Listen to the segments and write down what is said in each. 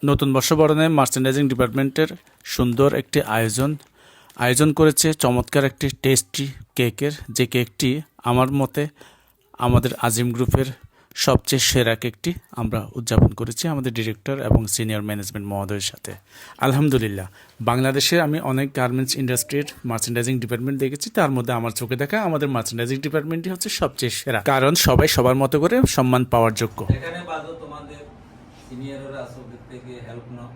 নতুন বর্ষবরণে মার্চেন্ডাইজিং ডিপার্টমেন্টের সুন্দর একটি আয়োজন করেছে চমৎকার একটি টেস্টি কেকের, যে কেকটি আমার মতে আমাদের আজিম গ্রুপের সবচেয়ে সেরা কেকটি আমরা উদযাপন করেছি আমাদের ডিরেক্টর এবং সিনিয়র ম্যানেজমেন্ট মহোদয়ের সাথে। আলহামদুলিল্লাহ, বাংলাদেশে আমি অনেক গার্মেন্টস ইন্ডাস্ট্রির মার্চেন্ডাইজিং ডিপার্টমেন্ট দেখেছি, তার মধ্যে আমার চোখে দেখা আমাদের মার্চেন্ডাইজিং ডিপার্টমেন্টই হচ্ছে সবচেয়ে সেরা, কারণ সবাই সবার মতো করে সম্মান পাওয়ার যোগ্য। এখানে বাদও তোমাদের সিনিয়ররা আছে, ওদের থেকে হেল্প নাও,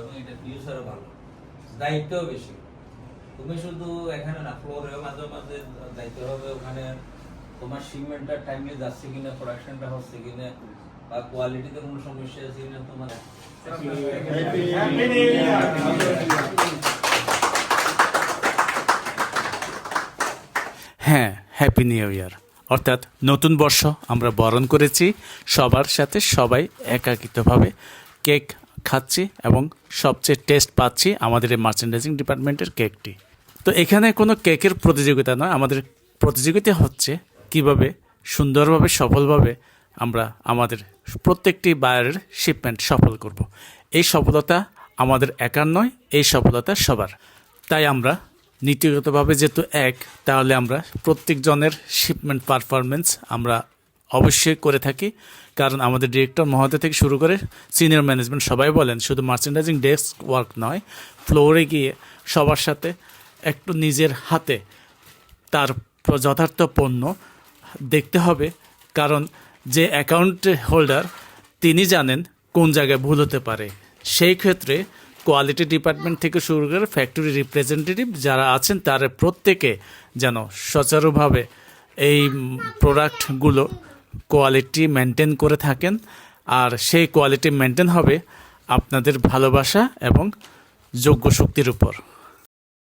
এবং এটা ফিউচারও ভালো, দায়িত্বও বেশি। তুমি শুধু এখানে না, ফ্লোরেও মাঝে মাঝে দায়িত্ব হবে, ওখানে তোমার শিপমেন্টটা টাইমে যাচ্ছে কিনা, প্রোডাকশনটা হচ্ছে কিনা, বা কোয়ালিটিতে কোনো সমস্যা আছে কিনা তোমার। হ্যাঁ, হ্যাপি নিউ ইয়ার, অর্থাৎ নতুন বর্ষ আমরা বরণ করেছি সবার সাথে, সবাই একাকিতভাবে কেক খাচ্ছি এবং সবচেয়ে টেস্ট পাচ্ছি আমাদের এই মার্চেন্ডাইজিং ডিপার্টমেন্টের কেকটি। তো এখানে কোনো কেকের প্রতিযোগিতা নয়, আমাদের প্রতিযোগিতা হচ্ছে কিভাবে সুন্দরভাবে সফলভাবে আমরা আমাদের প্রত্যেকটি বায়ারের শিপমেন্ট সফল করব। এই সফলতা আমাদের একার নয়, এই সফলতা সবার। তাই আমরা নীতিগতভাবে যেহেতু এক, তাহলে আমরা প্রত্যেকজনের শিপমেন্ট পারফরমেন্স আমরা অবশ্যই করে থাকি, কারণ আমাদের ডিরেক্টর মহোদয় থেকে শুরু করে সিনিয়র ম্যানেজমেন্ট সবাই বলেন শুধু মার্চেন্ডাইজিং ডেস্ক ওয়ার্ক নয়, ফ্লোরে গিয়ে সবার সাথে একটু নিজের হাতে তার যথার্থ পণ্য দেখতে হবে, কারণ যে অ্যাকাউন্ট হোল্ডার তিনি জানেন কোন জায়গায় ভুল হতে পারে। সেই ক্ষেত্রে কোয়ালিটি ডিপার্টমেন্ট থেকে শুরু করে ফ্যাক্টরি রিপ্রেজেন্টেটিভ যারা আছেন তারা প্রত্যেকে যেন সচারুভাবে এই প্রোডাক্টগুলো কোয়ালিটি মেনটেন করে থাকেন, আর সেই কোয়ালিটি মেনটেন হবে আপনাদের ভালোবাসা এবং যোগ্য শক্তির উপর।